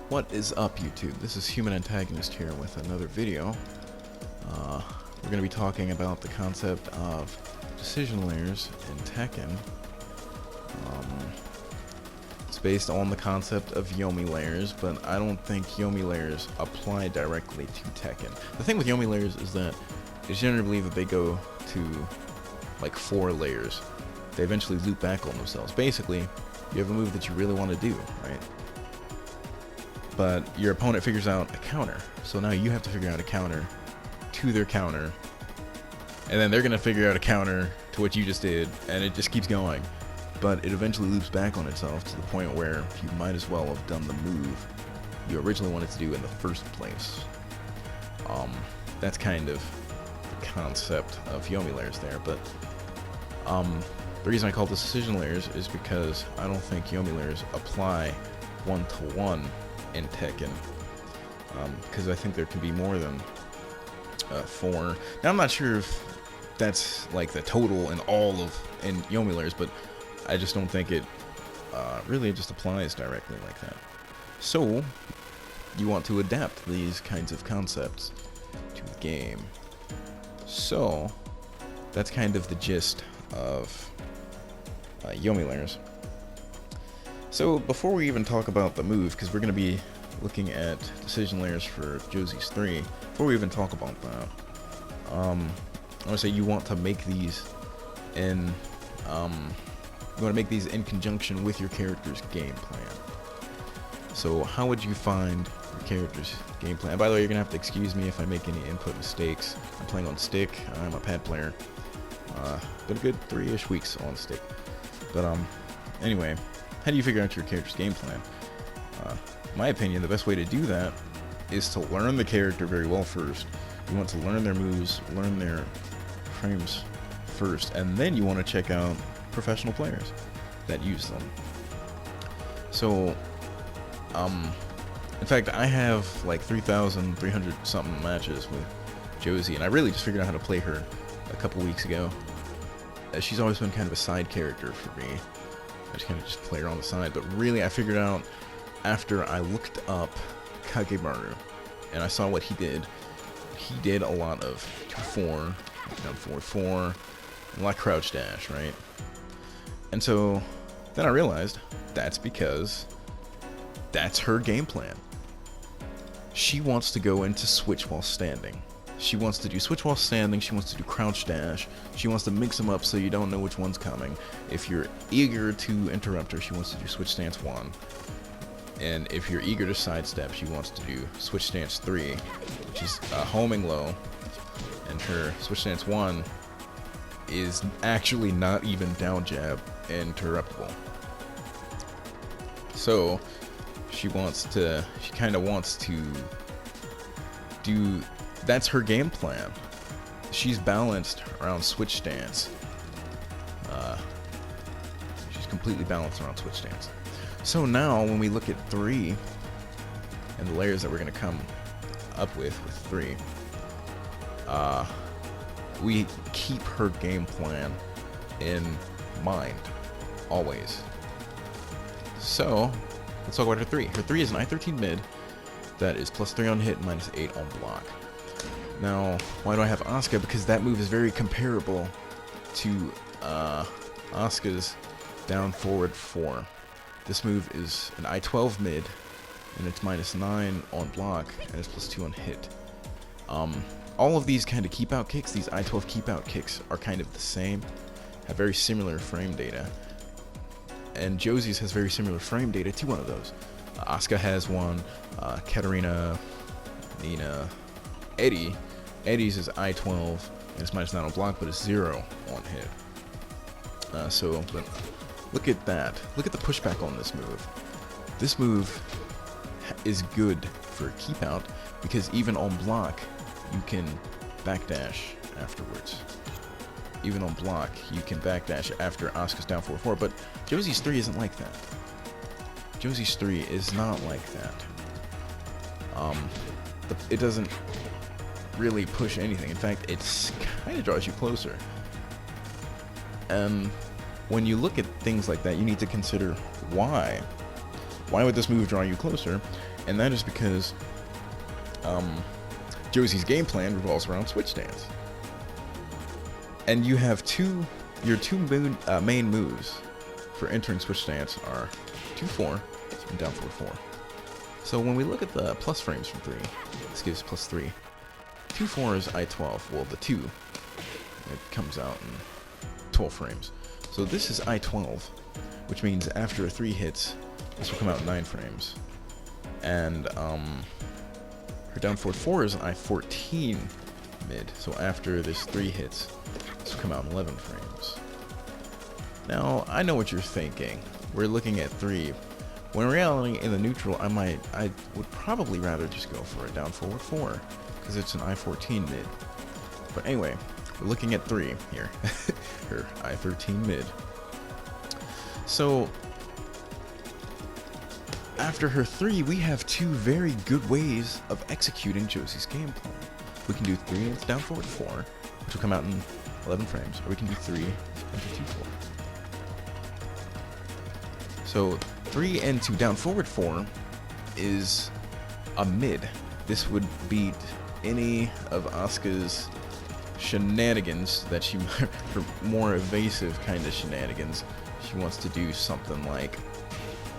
What is up, YouTube? This is HumanAntagonist here with another video. We're going to be talking about the concept of decision layers in Tekken. It's based on the concept of Yomi layers, but I don't think Yomi layers apply directly to Tekken. The thing with Yomi layers is that it's generally believed that they go to like 4 layers. They eventually loop back on themselves. Basically, you have a move that you really want to do, right? But your opponent figures out a counter. So now you have to figure out a counter to their counter. And then they're going to figure out a counter to what you just did. And it just keeps going. But it eventually loops back on itself to the point where you might as well have done the move you originally wanted to do in the first place. That's kind of the concept of Yomi layers there. But the reason I call this decision layers is because I don't think Yomi layers apply one-to-one in Tekken, because I think there can be more than 4. Now I'm not sure if that's like the total in Yomi layers, but I just don't think it really just applies directly like that. So you want to adapt these kinds of concepts to the game. So that's kind of the gist of Yomi layers. So before we even talk about the move, because we're going to be looking at decision layers for Josie's 3, before we even talk about that, I want to say you want to make these in conjunction with your character's game plan. So how would you find your character's game plan? And by the way, you're going to have to excuse me if I make any input mistakes. I'm playing on stick. I'm a pad player. Been a good 3-ish weeks on stick. But anyway, how do you figure out your character's game plan? In my opinion, the best way to do that is to learn the character very well first. You want to learn their moves, learn their frames first, and then you want to check out professional players that use them. So, in fact, I have like 3,300 something matches with Josie, and I really just figured out how to play her a couple weeks ago. She's always been kind of a side character for me. I just kind of play her on the side, but really I figured out after I looked up Kagemaru and I saw what he did. He did a lot of 2-4, down 4-4, a lot of crouch dash, right? And so then I realized that's because that's her game plan. She wants to go into switch while standing. She wants to do switch while standing, she wants to do crouch dash, she wants to mix them up so you don't know which one's coming. If you're eager to interrupt her, she wants to do switch stance 1. And if you're eager to sidestep, she wants to do switch stance 3, which is homing low. And her switch stance 1 is actually not even down jab interruptible. So she kind of wants to do. That's her game plan. She's balanced around switch stance. She's completely balanced around switch stance. So now when we look at 3 and the layers that we're going to come up with 3, we keep her game plan in mind always. So let's talk about her 3. Her 3 is an I-13 mid that is +3 on hit and -8 on block. Now, why do I have Asuka? Because that move is very comparable to Asuka's down forward 4. This move is an I-12 mid, and it's -9 on block, and it's +2 on hit. All of these kind of keep out kicks, these I-12 keep out kicks, are kind of the same, have very similar frame data. And Josie's has very similar frame data to one of those. Asuka has one, Katarina, Nina, Eddie's is I-12, and it's -9 on block, but it's 0 on hit. But look at that. Look at the pushback on this move. This move is good for keep out, because even on block, you can backdash afterwards. Even on block, you can backdash after Asuka's down 4-4, but Josie's 3 isn't like that. Josie's 3 is not like that. It doesn't really push anything. In fact, it kind of draws you closer. When you look at things like that, you need to consider why. Why would this move draw you closer? And that is because Josie's game plan revolves around switch stance. And you have your two main moves for entering switch stance are 2-4 and down forward 4. So when we look at the plus frames from 3, this gives plus 3. 2-4 is I-12. Well, the 2, it comes out in 12 frames. So this is I-12, which means after a 3 hits, this will come out in 9 frames. And her down forward 4 is an I-14 mid. So after this 3 hits, this will come out in 11 frames. Now, I know what you're thinking. We're looking at 3. When in reality, in the neutral, I would probably rather just go for a down forward 4, because it's an I-14 mid. But anyway, we're looking at 3 here. Her I-13 mid. So, after her 3, we have 2 very good ways of executing Josie's game plan. We can do 3 into down forward 4, which will come out in 11 frames, or we can do 3 into 2-4. So 3 into down forward 4 is a mid. This would beat any of Asuka's shenanigans that she, for more evasive kind of shenanigans, she wants to do something like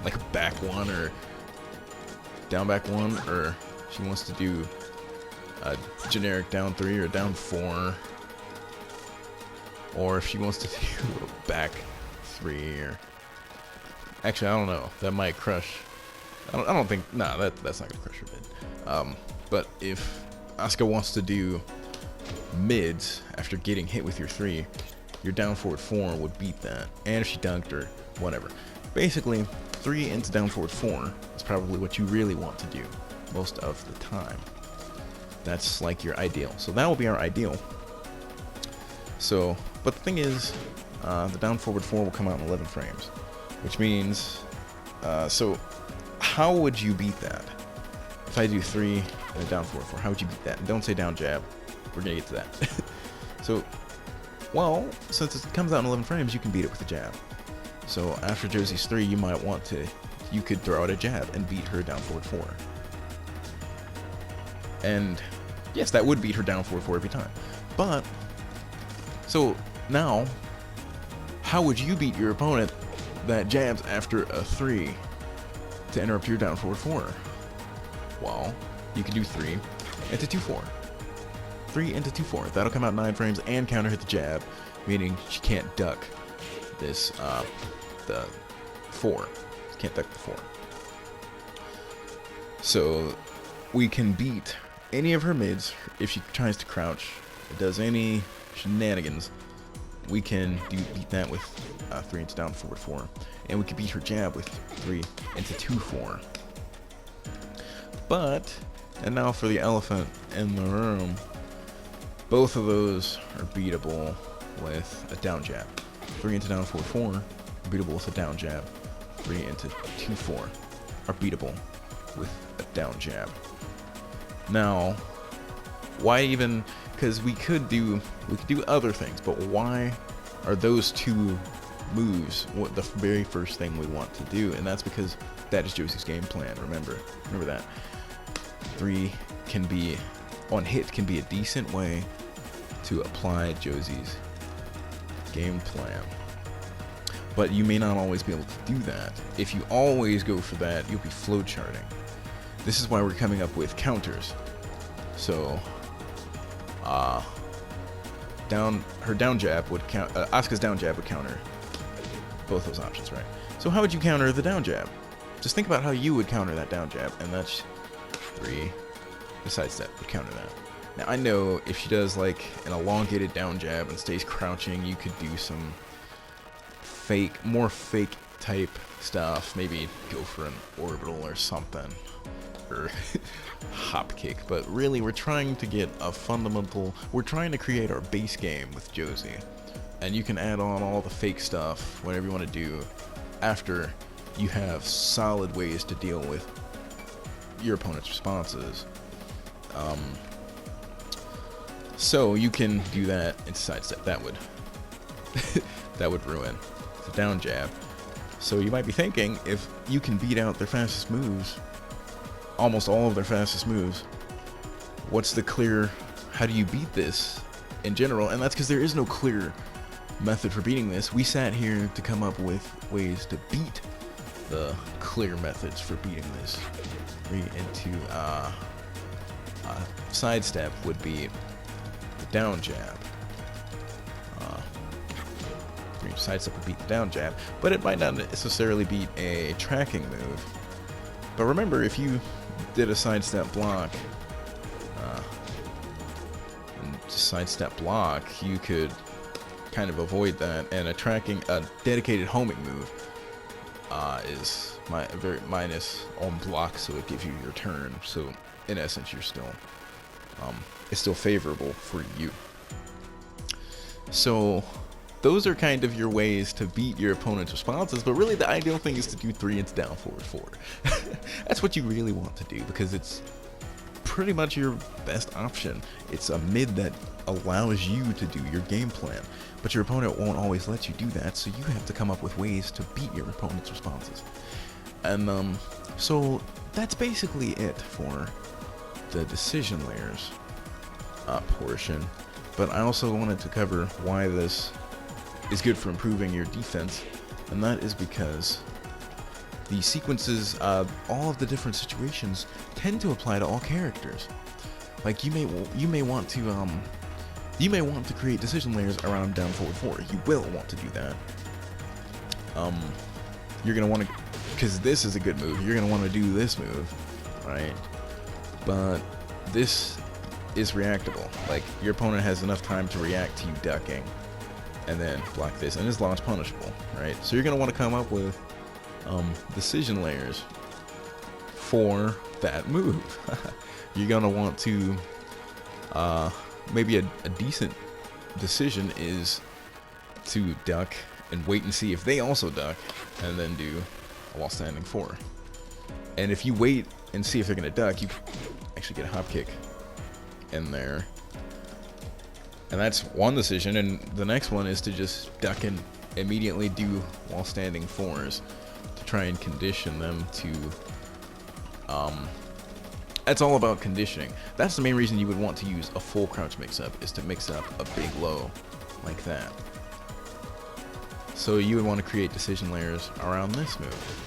a back 1 or down back 1, or she wants to do a generic down 3 or down 4, or if she wants to do a back 3, or actually I don't know, that might crush. I don't think, nah, that's not gonna crush her mid. But if Asuka wants to do mids after getting hit with your 3, your down forward 4 would beat that, and if she dunked or whatever. Basically, 3 into down forward 4 is probably what you really want to do most of the time. That's like your ideal. So that will be our ideal. So, but the thing is, the down forward 4 will come out in 11 frames, which means, so how would you beat that? If I do 3 and a down forward 4, how would you beat that? And don't say down jab. We're gonna get to that. So, well, since it comes out in 11 frames, you can beat it with a jab. So after Josie's 3, you could throw out a jab and beat her down forward 4. And yes, that would beat her down forward 4 every time. But, so now, how would you beat your opponent that jabs after a 3 to interrupt your down forward 4? Well, you can do 3 into 2-4. 3 into 2-4. That'll come out 9 frames and counter hit the jab, meaning she can't duck this, the 4. Can't duck the 4. So, we can beat any of her mids if she tries to crouch, does any shenanigans. We can beat that with 3 into down forward 4. And we can beat her jab with 3 into 2-4. But, and now for the elephant in the room, both of those are beatable with a down jab. 3 into down forward 4 are beatable with a down jab. 3 into 2-4 are beatable with a down jab. Now, why even? Because we could do other things, but why are those 2 moves the very first thing we want to do? And that's because that is Josie's game plan. Remember that. 3 can be on hit can be a decent way to apply Josie's game plan. But you may not always be able to do that. If you always go for that, you'll be flowcharting. This is why we're coming up with counters. So, her down jab would count. Asuka's down jab would counter both those options, right? So how would you counter the down jab? Just think about how you would counter that down jab, and that's 3. The side step would counter that. Now I know if she does like an elongated down jab and stays crouching, you could do some more fake type stuff. Maybe go for an orbital or something, or hop kick. But really, we're trying to get a fundamental. We're trying to create our base game with Josie, and you can add on all the fake stuff, whatever you want to do, after you have solid ways to deal with your opponent's responses. So you can do that into sidestep. That would that would ruin the down jab. So you might be thinking, if you can beat out their fastest moves, almost all of their fastest moves, what's the clear, how do you beat this in general? And that's because there is no clear method for beating this. We sat here to come up with ways to beat the clear methods for beating this. Sidestep would be the down jab. Sidestep would beat the down jab, but it might not necessarily beat a tracking move. But remember, if you did a sidestep block, you could kind of avoid that. And a dedicated homing move is minus on block, so it gives you your turn. So in essence, you're still it's still favorable for you. So those are kind of your ways to beat your opponent's responses, but really the ideal thing is to do 3 into down forward forward. That's what you really want to do, because it's pretty much your best option. It's a mid that allows you to do your game plan, but your opponent won't always let you do that, so you have to come up with ways to beat your opponent's responses. And so that's basically it for the decision layers portion. But I also wanted to cover why this is good for improving your defense, and that is because the sequences of all of the different situations tend to apply to all characters. Like you may want to create decision layers around down forward forward. You will want to do that. You're gonna want to, because this is a good move. You're gonna want to do this move, right? But this is reactable. Like your opponent has enough time to react to you ducking, and then block this, and it's launch punishable, right? So you're gonna want to come up with decision layers for that move. You're gonna want to maybe a decent decision is to duck and wait and see if they also duck, and then do a while standing 4. And if you wait and see if they're gonna duck, you actually get a hop kick in there. And that's one decision, and the next one is to just duck and immediately do while standing 4s to try and condition them to that's all about conditioning. That's the main reason you would want to use a full crouch mix-up, is to mix up a big low like that. So you would want to create decision layers around this move.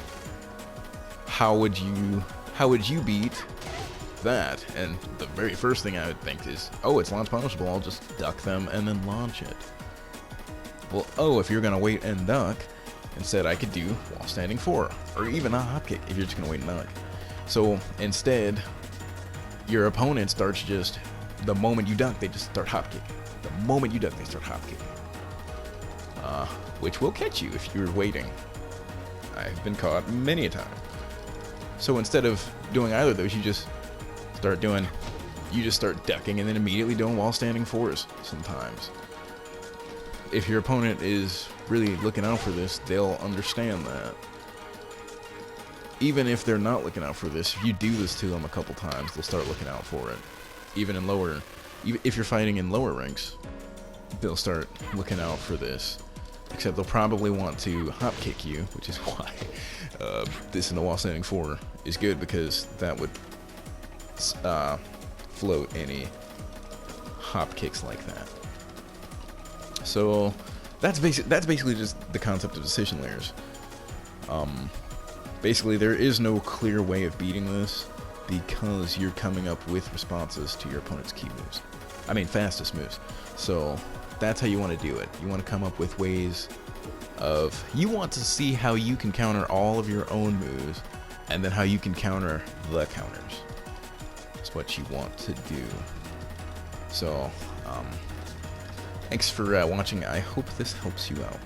How would you beat that? And the very first thing I would think is, oh, it's launch punishable, I'll just duck them and then launch it. Well, oh, if you're gonna wait and duck, instead I could do while standing 4, or even a hop kick if you're just gonna wait and duck. So instead, your opponent starts just, the moment you duck, they just start hop kicking. The moment you duck, they start hop kicking. Which will catch you if you're waiting. I've been caught many a time. So instead of doing either of those, you just start ducking and then immediately doing while standing 4s sometimes. If your opponent is really looking out for this, they'll understand that. Even if they're not looking out for this, if you do this to them a couple times, they'll start looking out for it. Even if you're fighting in lower ranks, they'll start looking out for this. Except they'll probably want to hop kick you, which is why this in the while standing 4 is good, because that would float any hop kicks like that. So that's basically just the concept of decision layers. Basically, there is no clear way of beating this, because you're coming up with responses to your opponent's key moves. I mean, fastest moves. So that's how you want to do it. You want to come up with ways of, you want to see how you can counter all of your own moves, and then how you can counter the counters. That's what you want to do. So, thanks for watching. I hope this helps you out.